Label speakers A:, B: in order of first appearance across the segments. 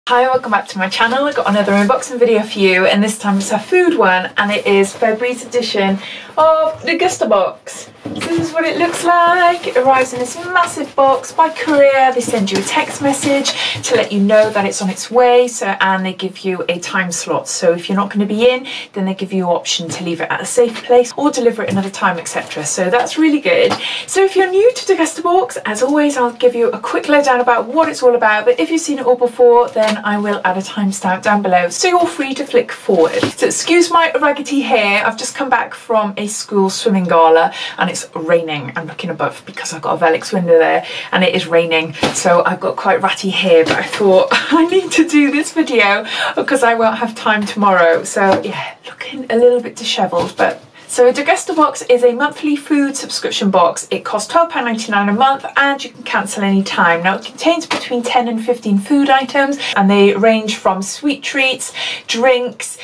A: Hi, welcome back to my channel. I've got another unboxing video for you, and this time it's a food one, and it is February's edition of Degustabox. So this is what it looks like. It arrives in this massive box by courier. They send you a text message to let you know that it's on its way, and they give you a time slot. So if you're not going to be in, then they give you an option to leave it at a safe place or deliver it another time, etc. So that's really good. So if you're new to Degustabox, as always, I'll give you a quick lowdown about what it's all about, but if you've seen it all before, then I will add a timestamp down below, so you're free to flick forward. So excuse my raggedy hair, I've just come back from a school swimming gala and it's raining. I'm looking above because I've got a Velux window there and it is raining, so I've got quite ratty hair, but I thought I need to do this video because I won't have time tomorrow. So yeah, looking a little bit dishevelled, but so Degustabox is a monthly food subscription box. It costs £12.99 a month and you can cancel any time. Now it contains between 10 and 15 food items, and they range from sweet treats, drinks,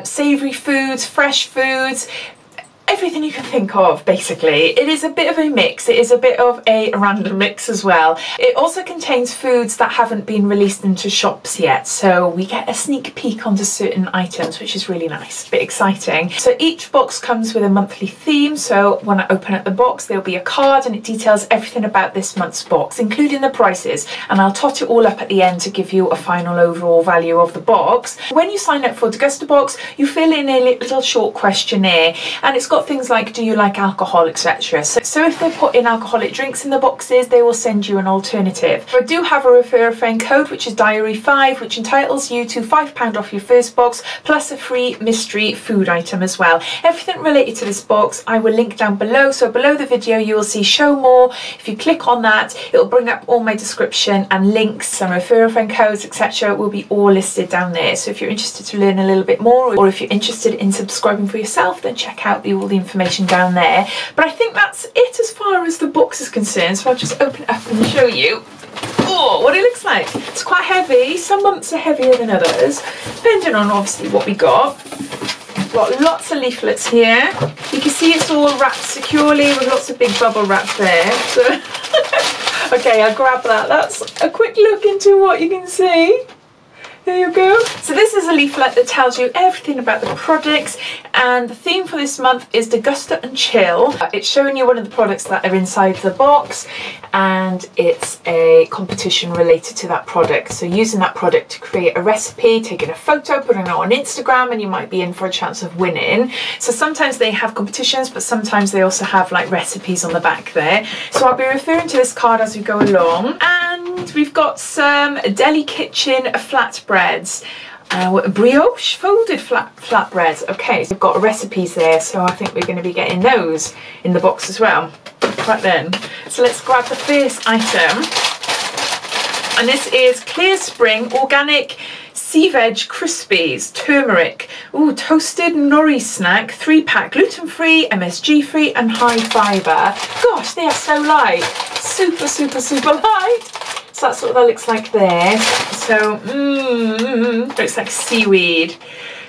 A: savoury foods, fresh foods, everything you can think of, basically. It is a bit of a mix. It is a bit of a random mix as well. It also contains foods that haven't been released into shops yet, so we get a sneak peek onto certain items, which is really nice, a bit exciting. So each box comes with a monthly theme, so when I open up the box there'll be a card and it details everything about this month's box, including the prices, and I'll tot it all up at the end to give you a final overall value of the box. When you sign up for Degustabox, you fill in a little short questionnaire, and it's got things like, do you like alcohol, etc. So if they put in alcoholic drinks in the boxes, they will send you an alternative. I do have a refer a friend code, which is Diary5, which entitles you to £5 off your first box, plus a free mystery food item as well. Everything related to this box I will link down below, so below the video you will see show more. If you click on that, it will bring up all my description and links, some refer a friend codes, etc. will be all listed down there. So if you're interested to learn a little bit more, or if you're interested in subscribing for yourself, then check out all the information down there. But I think that's it as far as the box is concerned, so I'll just open it up and show you what it looks like. It's quite heavy. Some months are heavier than others, depending on obviously what we got. Got lots of leaflets here. You can see it's all wrapped securely with lots of big bubble wrap there. So okay, I'll grab that. That's a quick look into what you can see. There you go. So this is a leaflet that tells you everything about the products, and the theme for this month is Degusta and Chill. It's showing you one of the products that are inside the box, and it's a competition related to that product. So using that product to create a recipe, taking a photo, putting it on Instagram, and you might be in for a chance of winning. So sometimes they have competitions, but sometimes they also have like recipes on the back there. So I'll be referring to this card as we go along. And we've got some Deli Kitchen flatbreads. Brioche folded flatbreads. Okay, so we've got recipes there, so I think we're going to be getting those in the box as well. Right then, so let's grab the first item, and this is Clear Spring Organic Sea Veg Crispies Turmeric. Ooh, toasted nori snack, 3-pack, gluten-free, MSG-free and high fibre. Gosh, they are so light. Super, super, super light. So that's what that looks like there. So, looks like seaweed.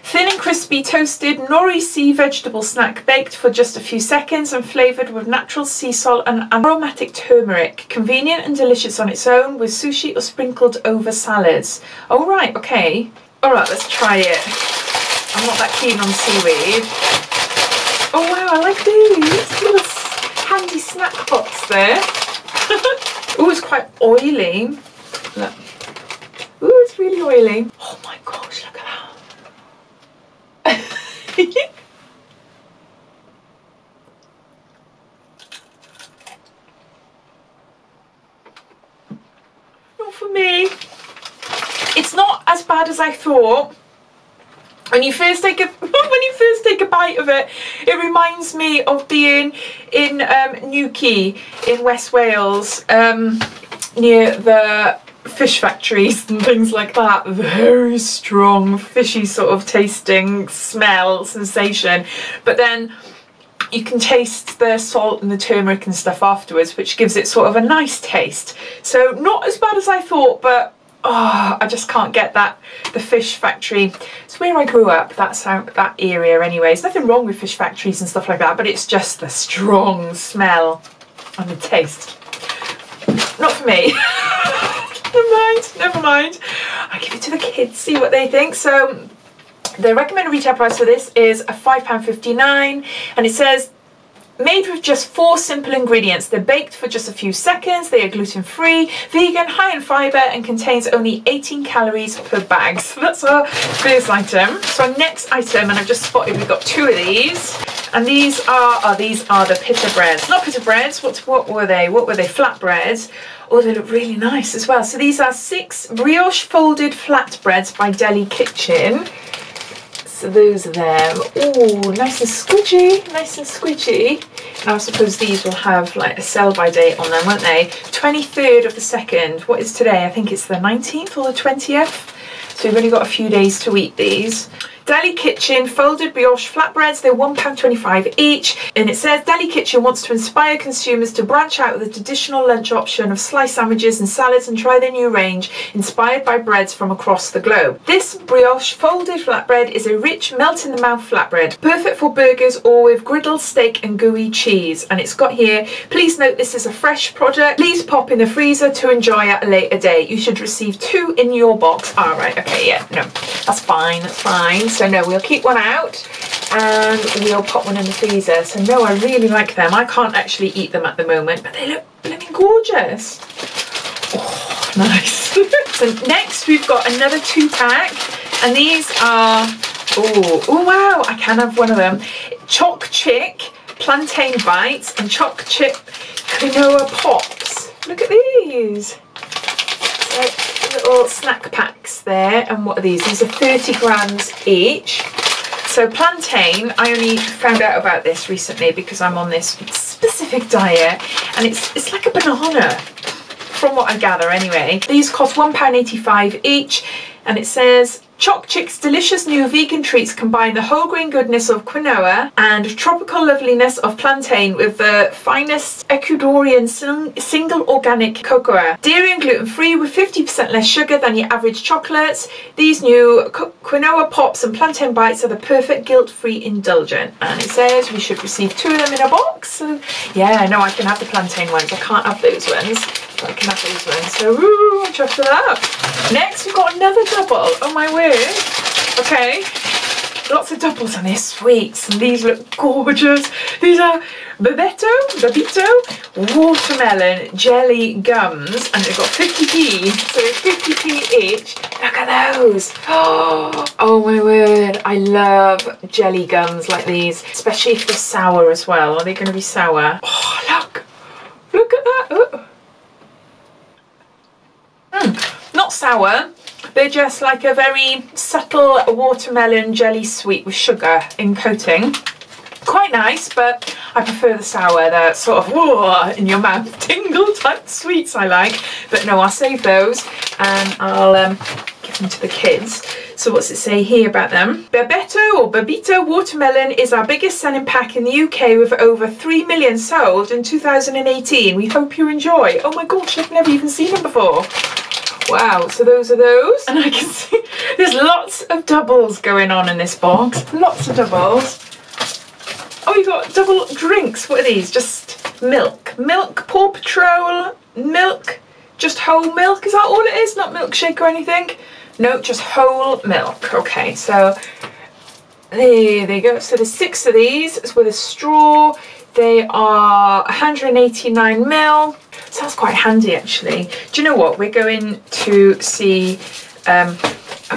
A: Thin and crispy toasted nori sea vegetable snack, baked for just a few seconds and flavoured with natural sea salt and aromatic turmeric. Convenient and delicious on its own, with sushi or sprinkled over salads. Oh right, okay. Alright, let's try it. I'm not that keen on seaweed. Oh wow, I like these little handy snack pots there. Oh, it's quite oily. Look. Ooh, it's really oily. Oh my gosh, look at that. Not for me. It's not as bad as I thought. When you first take a bite of it, it reminds me of being in Newquay in West Wales, near the fish factories and things like that. Very strong fishy sort of tasting smell sensation, but then you can taste the salt and the turmeric and stuff afterwards, which gives it sort of a nice taste. So not as bad as I thought, but I just can't get that. The fish factory, it's where I grew up, that area anyway. There's nothing wrong with fish factories and stuff like that, but it's just the strong smell and the taste. Not for me. never mind. I'll give it to the kids, see what they think. So the recommended retail price for this is £5.59, and it says made with just 4 simple ingredients. They're baked for just a few seconds. They are gluten-free, vegan, high in fibre, and contains only 18 calories per bag. So that's our first item. So our next item, and I've just spotted we've got 2 of these. And these are the pita breads. Not pita breads, what were they? What were they? Flatbreads. Oh, they look really nice as well. So these are 6 brioche folded flatbreads by Deli Kitchen. So those are them. Oh, nice and squidgy, nice and squidgy. And I suppose these will have like a sell-by date on them, won't they? 23rd of the 2nd. What is today? I think it's the 19th or the 20th. So we've only got a few days to eat these. Deli Kitchen folded brioche flatbreads, they're £1.25 each, and it says Deli Kitchen wants to inspire consumers to branch out with a traditional lunch option of sliced sandwiches and salads and try their new range inspired by breads from across the globe. This brioche folded flatbread is a rich melt-in-the-mouth flatbread, perfect for burgers or with griddled steak and gooey cheese. And it's got here, please note this is a fresh product, please pop in the freezer to enjoy at a later date. You should receive 2 in your box. Alright, okay, yeah, no, that's fine, that's fine. So no, we'll keep one out and we'll pop one in the freezer. So no, I really like them. I can't actually eat them at the moment, but they look blooming gorgeous. Oh, nice. So next we've got another 2-pack, and these are, oh wow, I can have one of them. Choc Chick plantain bites and Choc Chip quinoa pops. Look at these. Little snack packs there. And what are these? These are 30 grams each. So plantain, I only found out about this recently because I'm on this specific diet, and it's like a banana from what I gather anyway. These cost £1.85 each, and it says Choc Chick's delicious new vegan treats combine the whole grain goodness of quinoa and tropical loveliness of plantain with the finest Ecuadorian single organic cocoa. Dairy and gluten free with 50% less sugar than your average chocolates. These new quinoa pops and plantain bites are the perfect guilt-free indulgent. And it says we should receive 2 of them in a box. So yeah, no, I can have the plantain ones. I can't have those ones. I can have those ones. So woo, I'm chuffed for that. Next we've got another double. Oh my word. Okay. Lots of doubles on these sweets, and these look gorgeous. These are Babetto watermelon jelly gums, and they've got 50p, so 50p each. Look at those. Oh my word, I love jelly gums like these, especially if they're sour as well. Are they going to be sour? Oh, look at that. Not sour. They're just like a very subtle watermelon jelly sweet with sugar in coating. Quite nice, but I prefer the sour, the sort of whoa, in your mouth tingle type sweets I like. But no, I'll save those and I'll give them to the kids. So what's it say here about them? Babetto watermelon is our biggest selling pack in the UK with over 3 million sold in 2018. We hope you enjoy. Oh my gosh, I've never even seen them before. Wow, so those are those, and I can see there's lots of doubles going on in this box. Lots of doubles. Oh, you got double drinks. What are these? Just milk. Milk, Paw Patrol, milk, just whole milk. Is that all it is? Not milkshake or anything? No, just whole milk. Okay, so there they go. So there's 6 of these with a straw. They are 189ml. So that's quite handy actually. Do you know what? We're going to see a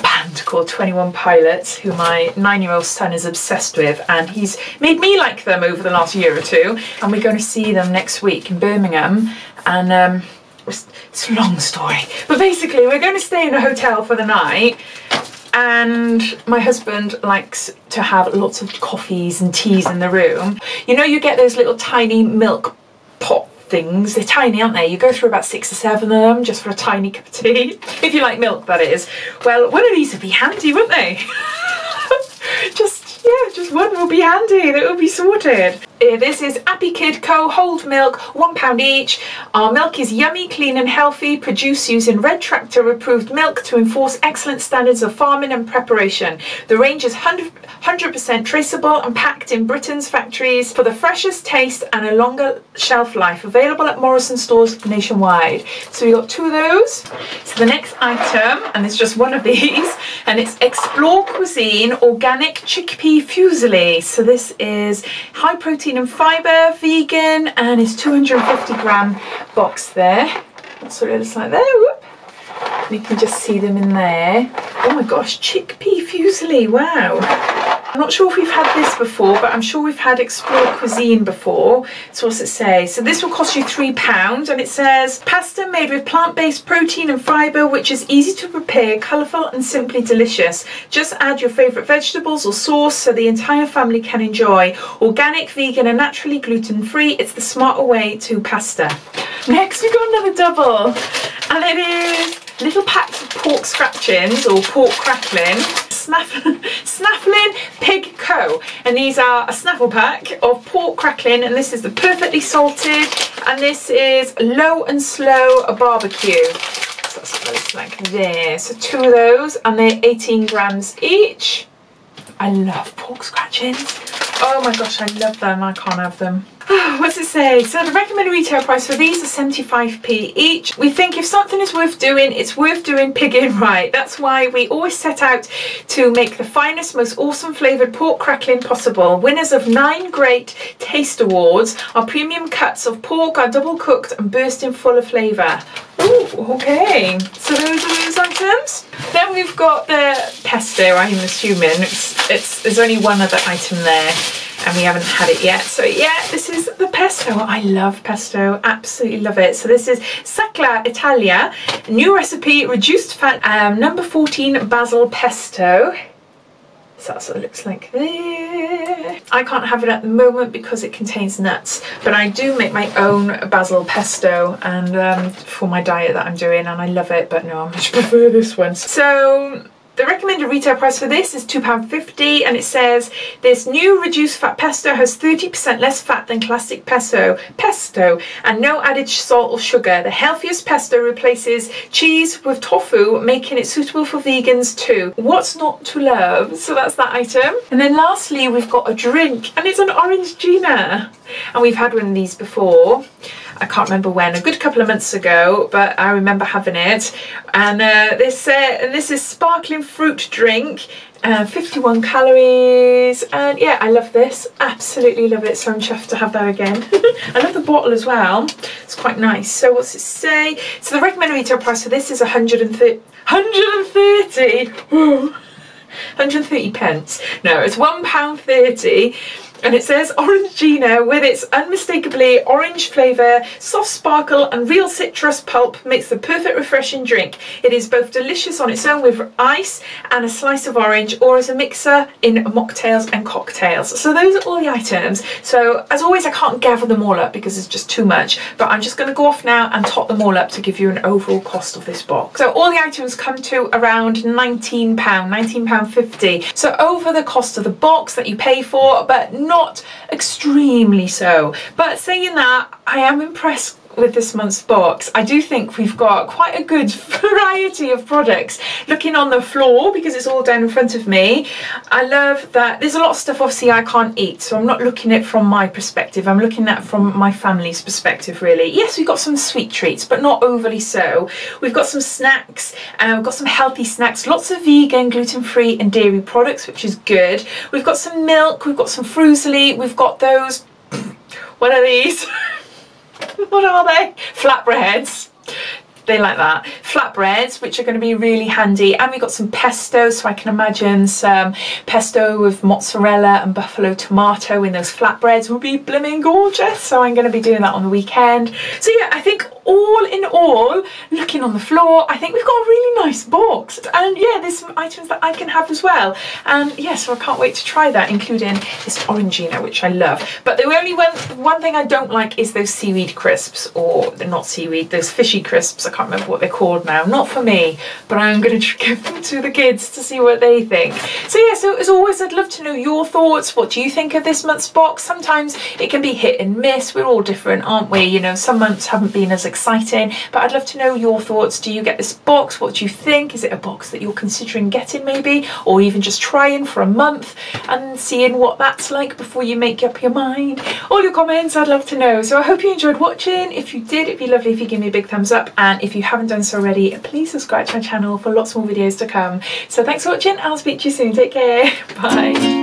A: band called 21 Pilots, who my 9-year-old son is obsessed with, and he's made me like them over the last year or 2, and we're going to see them next week in Birmingham. And it's a long story, but basically we're going to stay in a hotel for the night, and my husband likes to have lots of coffees and teas in the room. You know, you get those little tiny milk pot things. They're tiny, aren't they? You go through about 6 or 7 of them just for a tiny cup of tea, if you like milk, that is. Well, one of these would be handy, wouldn't they? just one will be handy. That will be sorted. This is Appy Kid Co. Whole milk, £1 each. Our milk is yummy, clean and healthy, produced using Red Tractor approved milk to enforce excellent standards of farming and preparation. The range is 100% traceable and packed in Britain's factories for the freshest taste and a longer shelf life. Available at Morrison stores nationwide. So we got 2 of those. So the next item, and it's just one of these, and it's Explore Cuisine Organic Chickpea Fusilli. So this is high protein and fibre, vegan, and it's 250-gram box there. That's what it looks like there. Whoop. And you can just see them in there. Oh my gosh, chickpea fusilli, wow. I'm not sure if we've had this before, but I'm sure we've had Explore Cuisine before. So what's it say? So this will cost you £3, and it says pasta made with plant-based protein and fibre, which is easy to prepare, colourful and simply delicious. Just add your favourite vegetables or sauce so the entire family can enjoy. Organic, vegan and naturally gluten-free. It's the smarter way to pasta. Next we've got another double, and it is little packs of pork scratchings or pork cracklin, Snaffling Pig Co. And these are a snaffle pack of pork cracklin, and this is the perfectly salted, and this is low and slow barbecue. So that's what it looks like there. So 2 of those, and they're 18 grams each. I love pork scratchings. Oh my gosh, I love them. I can't have them. What's it say? So the recommended retail price for these is 75p each. We think if something is worth doing, it's worth doing pigging right. That's why we always set out to make the finest, most awesome flavoured pork crackling possible. Winners of 9 great taste awards. Our premium cuts of pork are double cooked and bursting full of flavour. Ooh, okay. So those are those items. Then we've got the pesto, I'm assuming. There's only one other item there, and we haven't had it yet. So yeah, this is the pesto. I love pesto, absolutely love it. So this is Sacla Italia, new recipe, reduced fat, number 14 basil pesto. So that's what it looks like there. I can't have it at the moment because it contains nuts, but I do make my own basil pesto and for my diet that I'm doing, and I love it, but no, I much prefer this one. So the recommended retail price for this is £2.50, and it says this new reduced fat pesto has 30% less fat than classic pesto and no added salt or sugar. The healthiest pesto replaces cheese with tofu, making it suitable for vegans too. What's not to love? So that's that item. And then lastly we've got a drink, and it's an orange Gina, and we've had one of these before. I can't remember when, a good couple of months ago, but I remember having it. And this is sparkling fruit drink, 51 calories, and yeah, I love this, absolutely love it, so I'm chuffed to have that again. I love the bottle as well, it's quite nice. So what's it say? So the recommended retail price for this is 130 pence. No, it's £1.30. And it says Orangina, with its unmistakably orange flavour, soft sparkle and real citrus pulp, makes the perfect refreshing drink. It is both delicious on its own with ice and a slice of orange, or as a mixer in mocktails and cocktails. So those are all the items. So as always, I can't gather them all up because it's just too much, but I'm just going to go off now and tot them all up to give you an overall cost of this box. So all the items come to around £19, £19.50. So over the cost of the box that you pay for, but not extremely so. But saying that, I am impressed with this month's box. I do think we've got quite a good variety of products. Looking on the floor, because it's all down in front of me, I love that there's a lot of stuff obviously I can't eat, so I'm not looking at it from my perspective, I'm looking at it from my family's perspective really. Yes, we've got some sweet treats, but not overly so. We've got some snacks, and we've got some healthy snacks, lots of vegan, gluten-free and dairy products, which is good. We've got some milk, we've got some fruitily, we've got those, what are these? What are they? Flatbreads. They like that. Flatbreads, which are going to be really handy. And we've got some pesto, so I can imagine some pesto with mozzarella and buffalo tomato in those flatbreads will be blooming gorgeous. So I'm going to be doing that on the weekend. So yeah, I think all in all, looking on the floor, I think we've got a really nice box. And yeah, there's some items that I can have as well. And yeah, so I can't wait to try that, including this Orangina, which I love. But the only one thing I don't like is those seaweed crisps, or they're not seaweed, those fishy crisps. I can't can't remember what they're called now, not for me, but I'm going to give them to the kids to see what they think. So yeah, so as always, I'd love to know your thoughts. What do you think of this month's box? Sometimes it can be hit and miss. We're all different, aren't we? You know, some months haven't been as exciting, but I'd love to know your thoughts. Do you get this box? What do you think? Is it a box that you're considering getting maybe, or even just trying for a month and seeing what that's like before you make up your mind? All your comments, I'd love to know. So I hope you enjoyed watching. If you did, it'd be lovely if you give me a big thumbs up, and if you haven't done so already, please subscribe to my channel for lots more videos to come. So thanks for watching. I'll speak to you soon. Take care. Bye.